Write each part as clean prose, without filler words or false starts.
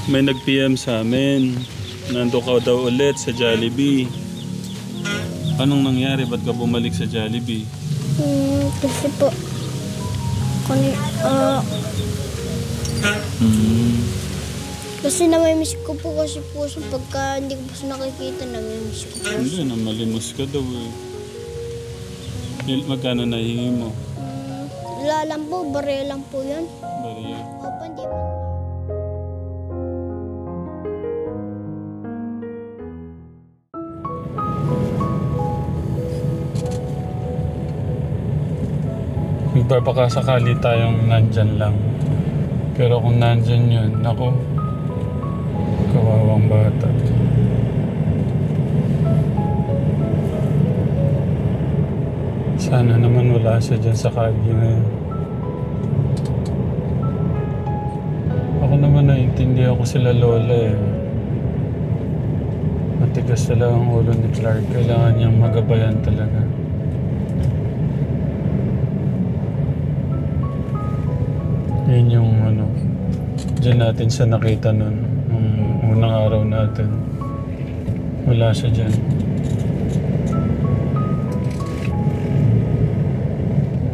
May nag-PM sa amin. Nando ka daw ulit sa Jollibee. Anong nangyari? Ba't ka bumalik sa Jollibee? Kasi po, kasi namimiss ko po kasi po pagka hindi ko po siya nakikita, namimiss ko po. Hindi, namalimos ka daw eh. Magkano nahingi mo? Wala lang po, barya lang po yun. Bariya. Opo, hindi po. Magpapakasakali tayong nandyan lang. Pero kung nandyan yun, ako, kawawang bata. Sana naman wala siya dyan sa kalye ngayon. Ako naman naiintindihan ko sila lola eh. Matigas talaga ang ulo ni Clark. Kailangan niyang magabayan talaga. Yun yung ano, dyan natin siya nakita nun, nung unang araw natin. Wala siya dyan.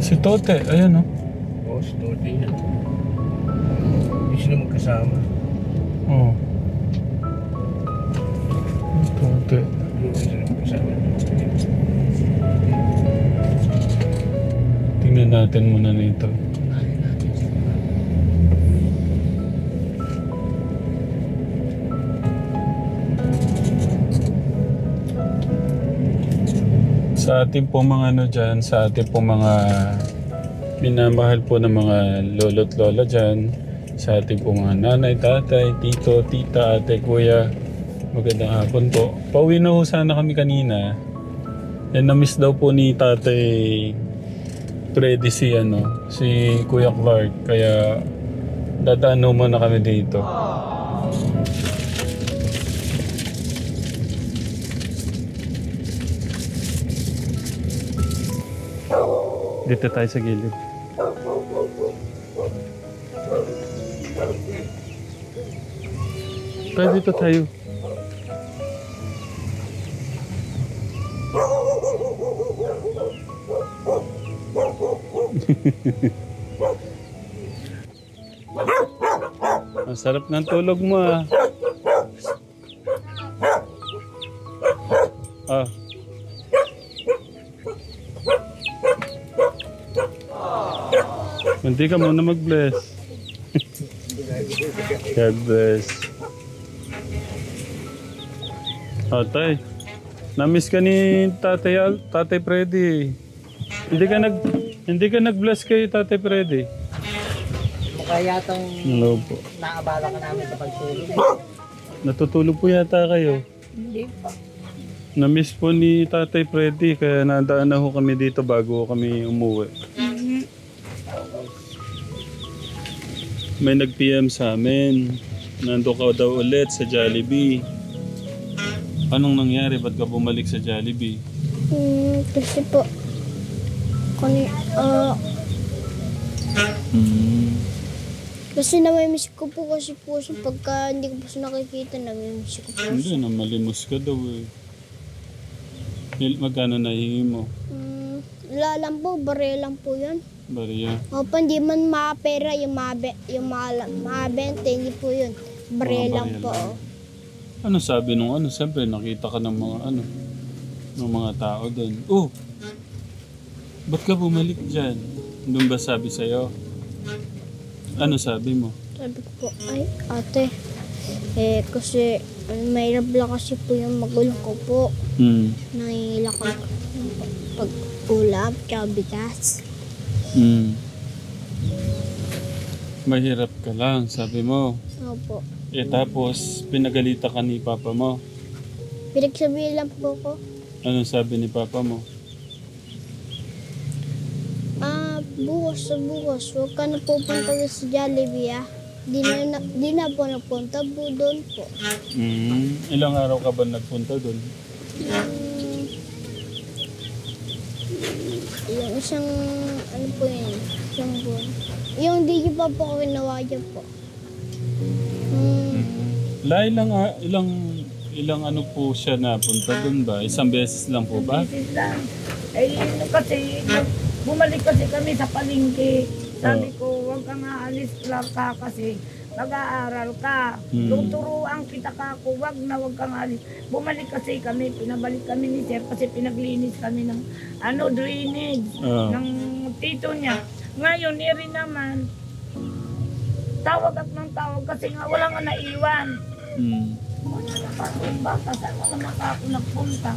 Si Tote, ayan o. Oo, si Tote yan. Hindi sila magkasama. Oo. Tote. Hindi sila magkasama. Tingnan natin muna nito. Sa ating po mga ano dyan, sa ating po mga minamahal po ng mga lolo't lola dyan, sa ating po mga nanay, tatay, tito, tita, ate, kuya, magandang hapon po. Pauwi na ho sana kami kanina. Na-miss daw po ni tatay Freddy si Kuya Clark, kaya dadaan ho muna kami dito. Dito tayo sa gilid. Kaya dito tayo. Ang sarap ng tulog mo ah. Ah. Hindi ka muna mag-bless. God bless. Tay, na-miss ka ni Tatay Freddy. Hindi ka nag-bless kay Tatay Freddy. Mukha yatang Hello po. naabala ka namin sa pagtulog. Natutulog po yata kayo. Hindi pa. Na-miss po ni Tatay Freddy kaya nadaan na ho kami dito bago kami umuwi. May nag-PM sa amin. Nando ka daw ulit sa Jollibee. Anong nangyari? Ba't ka bumalik sa Jollibee? Kasi po, kasi namimiss ko po kasi po pagka hindi ko po siya nakikita, namimiss ko po. Hindi, namalimos ka daw eh. Magkano nahingi mo? Wala lang po, barya lang po yun. Bariya. Opo, hindi man makapera yung mabente, hindi po yun. Barya lang po. Ano sabi nung siyempre nakita ka ng mga ng mga tao doon. Oh! Ba't ka bumalik dyan? Doon ba sabi sa'yo? Ano sabi mo? Sabi ko po, ay ate, kasi mahirap lang kasi po yung magulang ko po. Nangihila ko pag ulam, tsaka bigas. Mahirap ka lang, sabi mo. Opo. Tapos, pinagalitan ka ni Papa mo. Pinagsabihin lang po ko. Anong sabi ni Papa mo? Bukas, huwag ka na pupunta sa Jollibee ah. Di na po napunta po doon po. Ilang araw ka ba nagpunta doon? Yung isang, isang buwan. Yung di pa po ako kinawa dyan po. La, ilang ano po siya napunta doon ba? Isang beses lang po ba? Bisis lang. Eh, kasi, bumalik kasi kami sa palengke. Sabi ko, huwag kang aalis lang ka kasi mag-aaral ka. Tuturuan kita ka ako, huwag kang aalis. Bumalik kasi kami, pinabalik kami ni Sir kasi pinaglinis kami ng drainage ng tito niya. Ngayon, rin naman, tawag kasi nga wala nga naiwan. Wala na pa akong bata, saan wala na pa ako nagpunta.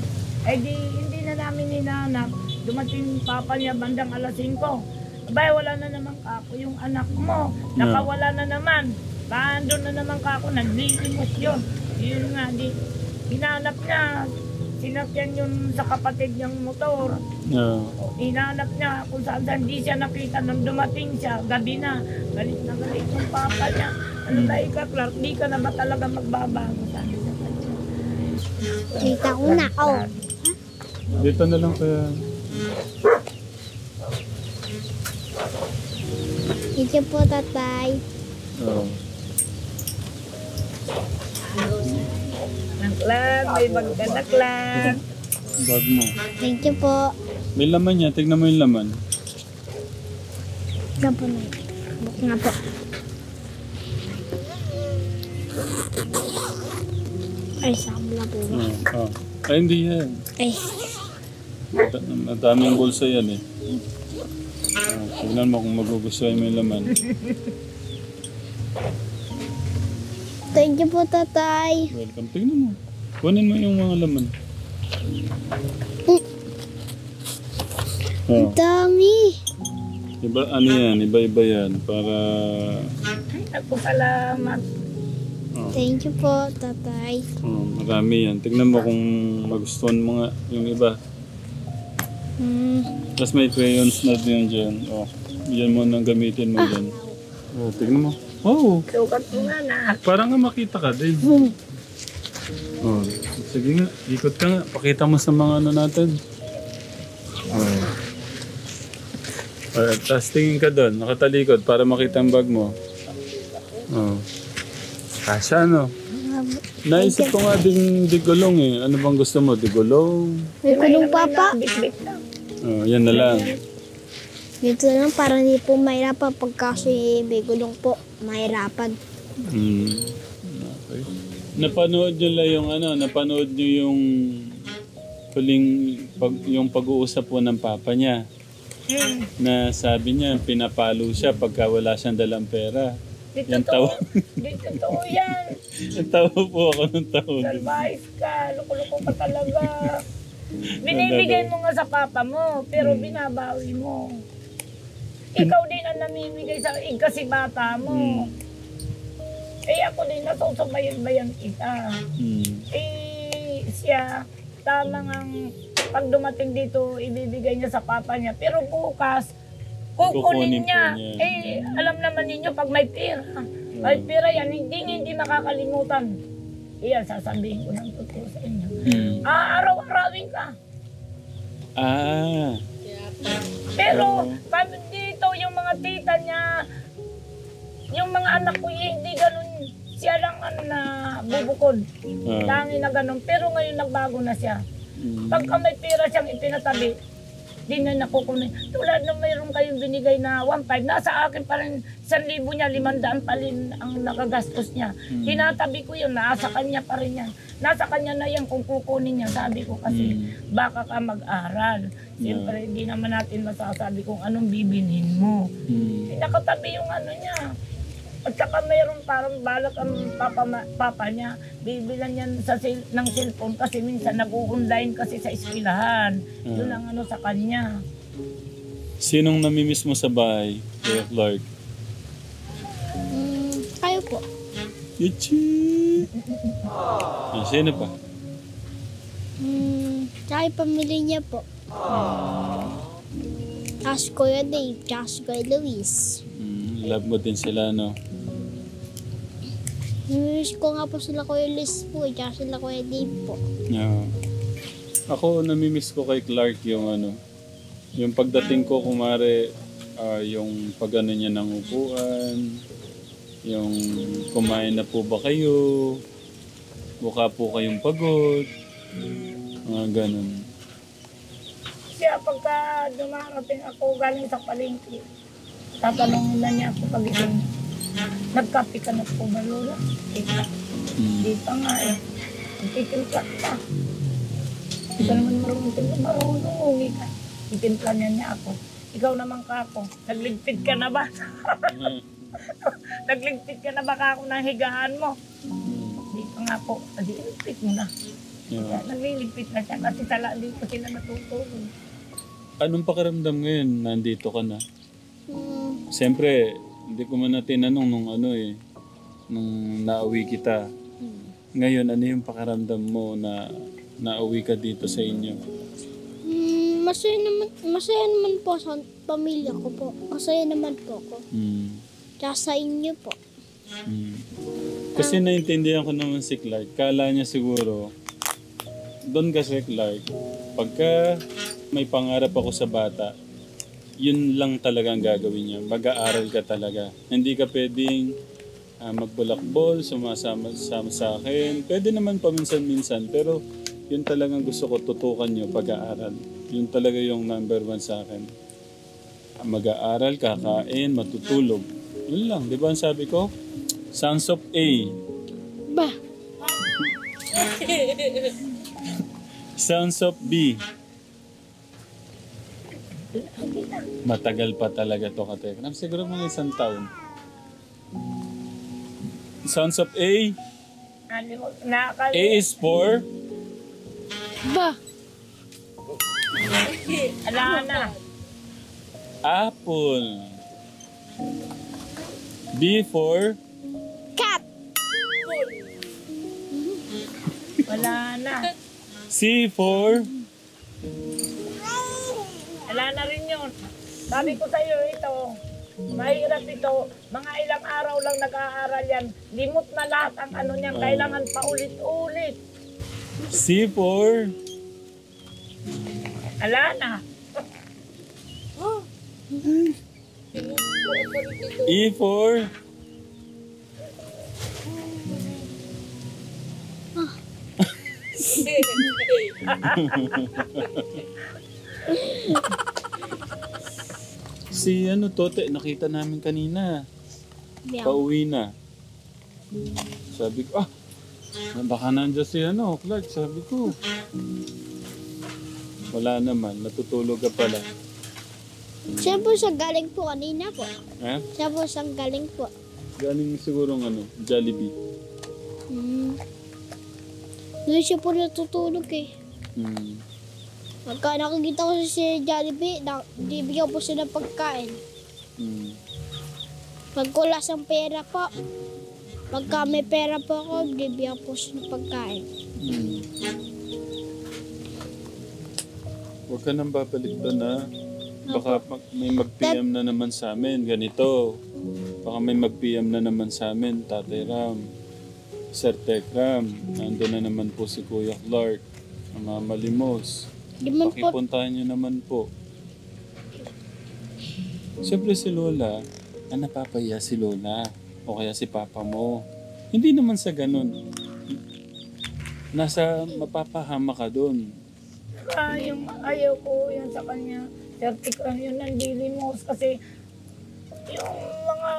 Eh di, hindi na namin ninanap. Dumating papa niya bandang alas 5. Abay, wala na naman kako yung anak mo. Nakawala na naman. Doon na naman kako, naglilimos yun. Yun nga, di, hinanap niya. Sinakyan yun sa kapatid niyang motor. Hinanap niya kung saan di siya nakita nung dumating siya. Gabi na, galit na galit yung papa niya. Ano ba Clark, di ka na ba talaga magbabago? Sabi sa kanya. Kita ko na. Oh. Dito na lang kaya. Thank you po, tatay. Naklan, may magkanaklan. Bag mo. Thank you po. May laman yan. Tignan mo yung laman. Nga po na. Buk nga po. Ay, sabla po ba? Ay, hindi yan. Ay, Madaming bulsa yan eh. Tignan mo kung magugustuhan mo yung laman. thank you po, tatay. Welcome. Tignan mo. Kunin mo yung mga laman. Ang dami. Iba, ano yan? Iba-iba yan. Para... Ako salamat. Thank you po, tatay. Marami yan. Tignan mo kung magustuhan mo nga yung iba. Tapos may crayons na din dyan. Yan mo nang gamitin mo dyan. Tignan mo. Wow! Sukat mo nga na. Parang nga makita ka din. Sige nga, ikot ka nga. Pakita mo sa mga ano natin. Tapos tingin ka doon, nakatalikod para makita ang bag mo. Kasya no? Naisip ko nga din digulong eh. Ano bang gusto mo? Digulong? May kulong papa. Bit-bit lang. Yan na lang. Dito lang para hindi po mahirapan pagkasi may gulong po. Mahirapan. Okay. Napanood nyo lang yung napanood nyo yung yung pag-uusap po ng papa niya. Na sabi niya, pinapalo siya pagka wala siyang dalang pera. Yan tawa. Di totoo yan. Yan tawa po ako ng tawa. Salbahis ka. Loko-loko ka talaga. Binibigay mo nga sa papa mo, pero binabawi mo. Ikaw din ang namimigay sa kasi bata mo. Eh ako din nasusubayan-bayan kita. Siya, tamang ang pag dumating dito, ibibigay niya sa papa niya. Pero bukas, kukunin niya. Alam naman ninyo pag may pera. May pera yan, hindi makakalimutan. Iyan, sasabihin ko ng totoo sa inyo. Araw-arawin ka. Pero, kami dito, yung mga tita niya, yung mga anak ko, hindi ganun. Siya lang na bubukod. Tangi na ganun. Pero ngayon nagbago na siya. Pagka may pera siyang ipinatabi, di na nakukunin. Tulad nung mayroon kayong binigay na 1,500, nasa akin pa rin 1,000 niya, 500 pa rin ang nagagastos niya. Tinatabi ko yun, nasa kanya pa rin yan. Nasa kanya na yan kung kukunin niya. Sabi ko kasi, baka ka mag-aral. Siyempre, hindi naman natin masasabi kung anong bibilhin mo. Nakatabi yung niya. At saka mayroon parang balak ang papa niya. Bibilan niya ng cellphone kasi minsan nag-online kasi sa eskwelahan. Yun ang sa kanya. Sinong namimiss mo sa bahay, Kuya Clark? Kayo po. Ichi! Sino pa? Tsaka yung pamilya niya po. Tapos Kuya Dave, tsaka Kuya Luis. Love mo din sila, no? Namiss ko nga po sila Kuya Luis po, tsaka sila Kuya Dave po. Ako, namimiss ko kay Clark yung yung pagdating ko, kumare, yung pag-ano niya ng upuan, yung kumain na po ba kayo, Mukha po kayong pagod. Mga ganun. Kaya pagka dumarating ako galing sa palengke, tatanungin na niya ako pagising. Nagkape ka na po ba, Lola? Hindi pa nga eh. Nagtitimpla pa. Hindi ka naman marunong. Itimpla niya ako. Ikaw naman ka ako. Nagligpit ka na ba? Nagligpit ka na ba ka ako ng higaan mo? Hindi pa nga po. Nagligpit mo na. Yeah. Nagliligpit na siya kasi di ko sila natutulog. Anong pakiramdam ngayon? Nandito ka na. Hmm, Siyempre, hindi ko man na tinanong nung nung nauwi kita. Ngayon, ano yung pakiramdam mo na nauwi ka dito sa inyo? masaya naman po sa pamilya ko po. Masaya naman po ako. Tsaka sa inyo po. Kasi naintindihan ko naman si Clark. Kala niya siguro, doon kasi Clark, pagka may pangarap ako sa bata, yun lang talaga ang gagawin niya. Mag-aaral ka talaga. Hindi ka pwedeng magbulakbol, sumasama sa akin. Pwede naman paminsan-minsan, pero yun talagang gusto ko, tutukan niyo pag-aaral. Yun talaga yung number 1 sa akin. Mag-aaral, kakain, matutulog. Yun lang, di ba ang sabi ko? Sons of A. Ba? Sons of B. Matagal pa talaga to, Katekram. Siguro mga 1 taon. Sons of A. A is for Ba? Ala na. apple. B for Cat! Wala na. C for Wala na rin yun. Sabi ko sa iyo ito, mahirap ito. Mga ilang araw lang nag-aaral yan. Limot na lahat ang ano niyan. Kailangan paulit-ulit. C for Ala na. E for si Tote, nakita namin kanina. Meow. Pauwi na. Sabi ko, baka nandiyan si Clark. Sabi ko, wala naman, natutulog ka pala. Siya po siyang galing po kanina po. Eh? Siya po siyang galing po. Galing siguro Jollibee. Doon siya po natutulog eh. Pagka nakikita ko si Jollibee, bibigyan po siya ng pagkain. Pag wala siyang pera po, pagka may pera po ako, bibigyan po siya ng pagkain. Huwag ka nang babalik doon Baka may mag-PM na naman sa amin. Ganito. Baka may mag-PM na naman sa amin, Tatay Ram. Sir Tekram. Nandun na naman po si Kuya Clark. Ang Mama Limos. Di man po, Pakipuntahan nyo naman po. Siyempre si Lola, napapahiya si Lola. O kaya si Papa mo. Hindi naman sa ganun. Mapapahama ka doon. Yung ayaw ko yan sa kanya. 30 yun ng dilimos kasi yung mga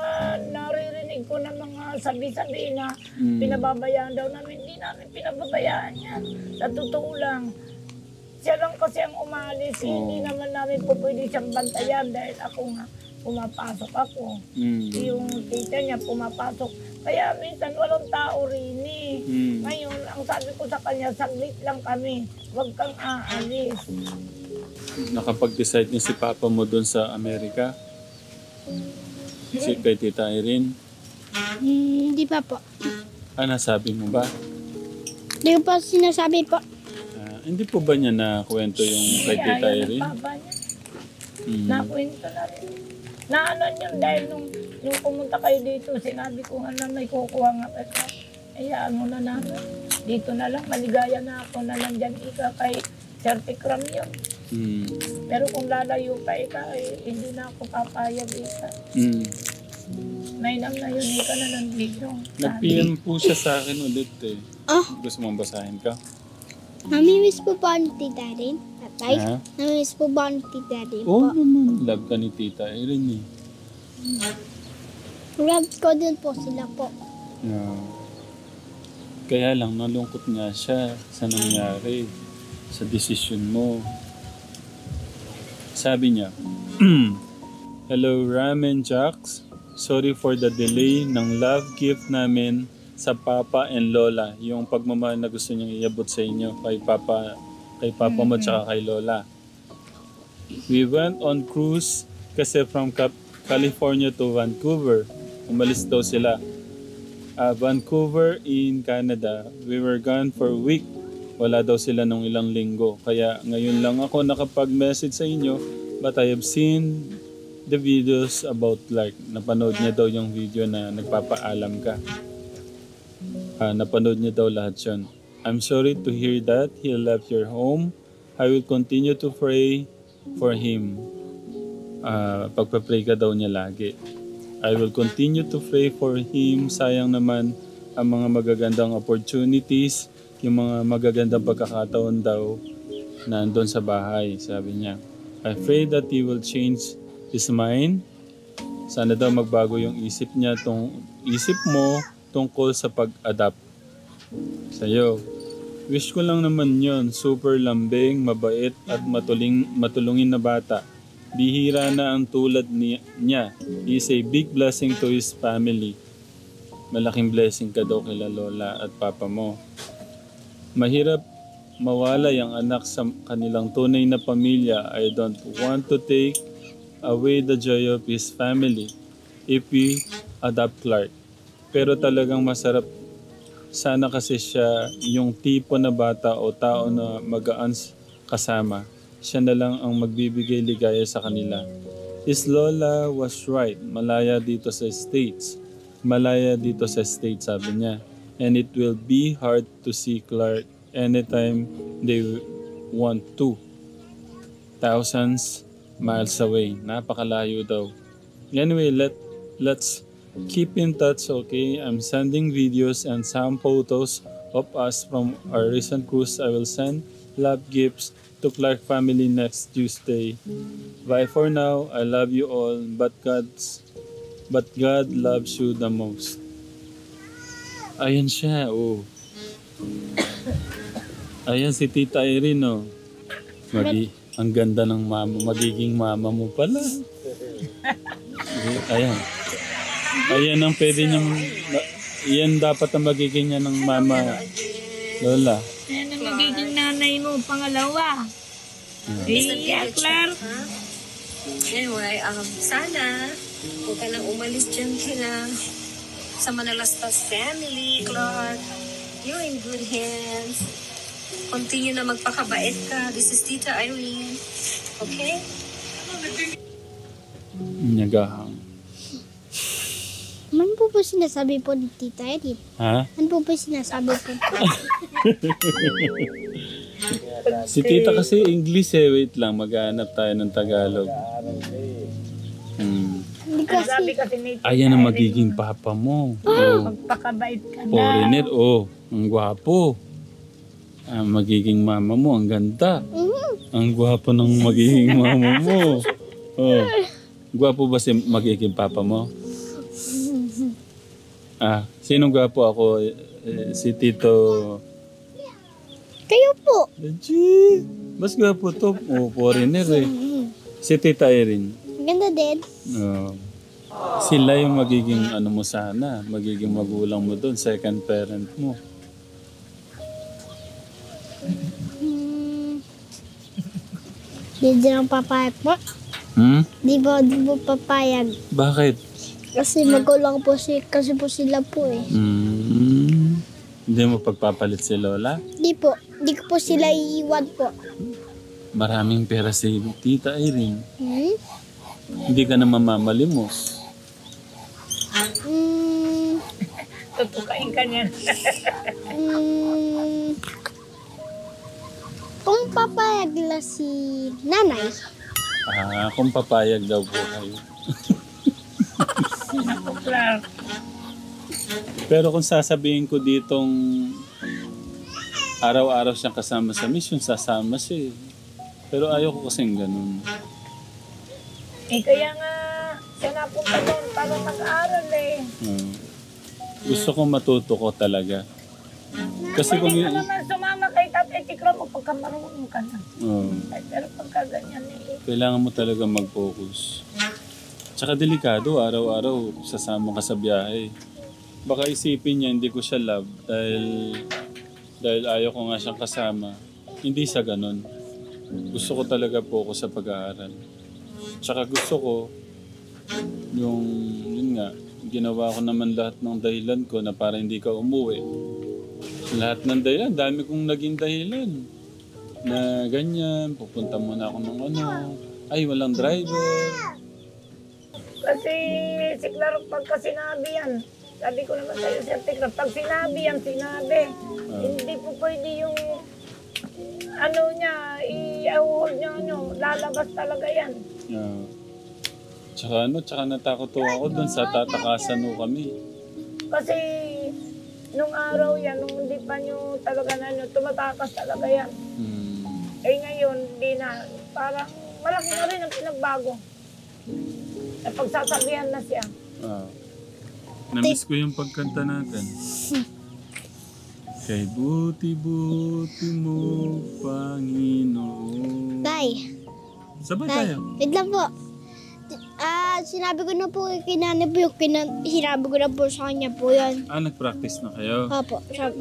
naririnig ko na mga sabi-sabi na pinababayaan daw namin, hindi namin pinababayaan yan. Sa totoo lang, siya lang kasi ang umalis, hindi naman namin po pwede siyang bantayan dahil ako nga pumapasok ako. Yung tita niya pumapasok. Kaya minsan walang tao rin eh. Ngayon, ang sabi ko sa kanya, saglit lang kami, huwag kang aalis. Nakapag-decide niya si Papa mo doon sa Amerika? Si kay Tita Irene? hindi pa po. Nasabi mo ba? Hindi ko pa sinasabi po. Hindi po ba niya nakwento yung kay Tita Ayaw ng Irene? papa niya. Nakwento na rin. Naano yun dahil nung pumunta kayo dito, sinabi ko nga na may kukuha nga. Hayaan mo na namin. Dito na lang, maligaya na ako na lang dyan ika kay Sir Tikram yun. Pero kung lalayo pa ika, hindi na ako papayag ika. May nang na yun ka na nandito. Nag-PM po siya sa akin ulit eh. Ah, Gusto mong basahin ka? namimiss po ba ni Tita Erin? Tatay? Ha? Namimiss po ba ni Tita Erin Oo po? naman. Love ka ni Tita Erin eh. Love ko din po sila po. Yeah. Kaya lang, nalungkot nga siya sa nangyari, sa desisyon mo. Sabi niya, Hello Ramen Jacks, sorry for the delay ng love gift namin sa Papa and Lola. Yung pagmamahal na gusto niyang iabot sa inyo kay Papa mo tsaka kay Lola. We went on cruise kasi from California to Vancouver. Umalis daw sila. Vancouver in Canada. We were gone for a week. Wala daw sila nung ilang linggo. Kaya ngayon lang ako nakapag-message sa inyo. But I have seen the videos about Clark. Napanood niya daw yung video na nagpapaalam ka. Napanood niya daw lahat yun. I'm sorry to hear that he left your home. I will continue to pray for him. Pagpa-pray ka daw niya lagi. I will continue to pray for him. Sayang naman ang mga magagandang opportunities, yung mga magagandang pagkakataon daw na andun sa bahay, sabi niya. I pray that he will change his mind. Sana daw magbago yung isip niya, isip mo tungkol sa pag-adapt sa'yo. Wish ko lang naman yon, super lambing, mabait at matulungin na bata. Bihira na ang tulad niya. He is a big blessing to his family. Malaking blessing ka daw kila Lola at Papa mo. Mahirap mawala yung anak sa kanilang tunay na pamilya. I don't want to take away the joy of his family if we adopt Clark. Pero talagang masarap. Sana kasi siya yung tipo na bata o tao na magaan kasama. Siya na lang ang magbibigay ligaya sa kanila. His Lola was right. Malaya dito sa States. Malaya dito sa States, sabi niya. And it will be hard to see Clark anytime they want to. Thousands miles away. Napakalayo daw. Anyway, let's keep in touch, okay? I'm sending videos and some photos of us from our recent cruise. I will send love gifts to Clark family next Tuesday. Bye for now. I love you all, but God loves you the most. Ayan siya, oh. Ayan si Tita Erin, oh. Ang ganda ng mama, magiging mama mo pala. Ayan. Ayan ang pwede niyang, yan dapat ang magiging niya ng mama, Lola. Yan ang magiging nanay mo, pangalawa. Iya, Clark. Anyway, sana huwag ka nang umalis dyan kila sa Manalastas family, Clark. You're in good hands. Continue na magpakabait ka. This is Tita Irene. Okay? Nyagahang. Ano po sinasabi po ni Tita Erin? Ha? Ano po sinasabi po? Si Tita kasi English eh. Wait lang, maghanap tayo ng Tagalog. Hindi Sabi kasi, kasi ni Tita Ayan ang Erin, magiging papa mo. magpakabait ka na. Foreigner, oh. Ang gwapo. Ang magiging mama mo, ang ganda. Ang gwapo ng magiging mama mo. Oh. Gwapo ba si magiging papa mo? Sinong gwapo ako? Si Tito... kayo po. Legit. Mas gwapo to. Oh, foreigner eh. Si Tita Erin. Ganda din. Oh. Sila yung magiging ano mo sana. Magiging magulang mo doon. Second parent mo. Di lang papayag po. Di po papayag. Bakit? Kasi magulang po kasi po sila po eh. Hindi mo pagpapalit si Lola? Di po. Di ko po sila iiwan po. Maraming pera si Tita Irene. Hindi ka na mamamalimos. Tutukain ka niya. Kung papayag nila si nanay, Kung papayag daw po kayo. Clark. Pero kung sasabihin ko ditong araw-araw siyang kasama sa mission, sasama siya eh. Pero ayaw ko kasing ganun. Eh kaya nga, siya napunta doon para mag-aral eh. Gusto kong matuto ko talaga. Kasi kung... Pwede ka naman sumama kay Tatay Tikro mo pagka marunong ka na. Ay, pero pagka ganyan eh. Kailangan mo talaga mag-focus. Tsaka delikado, araw-araw sasama ka sa biyahe. Baka isipin niya hindi ko siya love dahil ayaw ko nga siyang kasama. Hindi sa ganun. Gusto ko talaga focus sa pag-aaral. Tsaka gusto ko yun nga, ginawa ko naman lahat ng dahilan ko na para hindi ka umuwi. Lahat ng dahilan, dami kong naging dahilan. Na ganyan, pupunta muna ako ng ay walang driver. Kasi si Clark pagka sinabi yan, sabi ko naman sa'yo si Ate Clark, pag sinabi yan, sinabi. Hindi po pwede yung niya, i-hold niya, lalabas talaga yan. Tsaka natakot ako doon sa tatakasan mo kami. Kasi nung araw yan, nung hindi pa nyo talaga tumatakas talaga yan. Eh ngayon, di na, parang malaki na rin ang pinagbago. Napagsasabihan na siya. Namiss ko yung pagkanta natin. Kay buti-buti mo, Panginoon. Tay, Sabay tay, tayo. wait lang po. Sinabi ko na po kay nanay po sinabi ko na po sa kanya po yun. Nag-practice na kayo? Opo, sabi.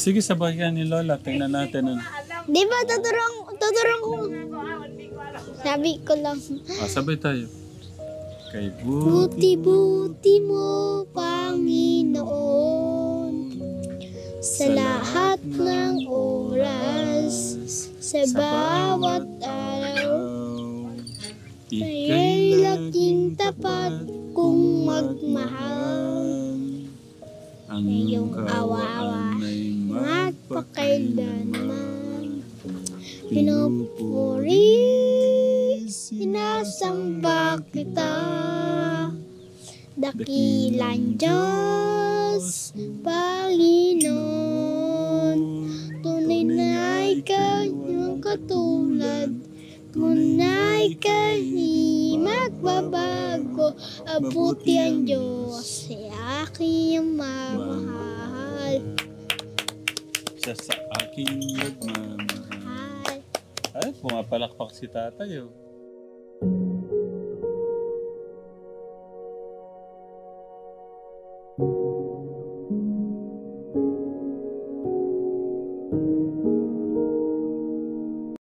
Sige, sabay ka ni Lola. Tingnan natin. Di ba, tuturong ko. Sabi ko lang. Sabay tayo. Kay Buti-buti mo, Panginoon, sa lahat ng oras, sa bawat araw, Sa'yo'y laging tapat kung magmahal. Ang iyong kaawaan ay magpakailanman. Pinupuri, sinasamba kita. Dakilang Diyos, Panginoon, tunay na ikaw yung katulad. Nguna'y kahi magbabago, abuti ang Diyos ay aking mamahal. Siya sa aking nagmamahal. Ay, pumapalakpak si tatay.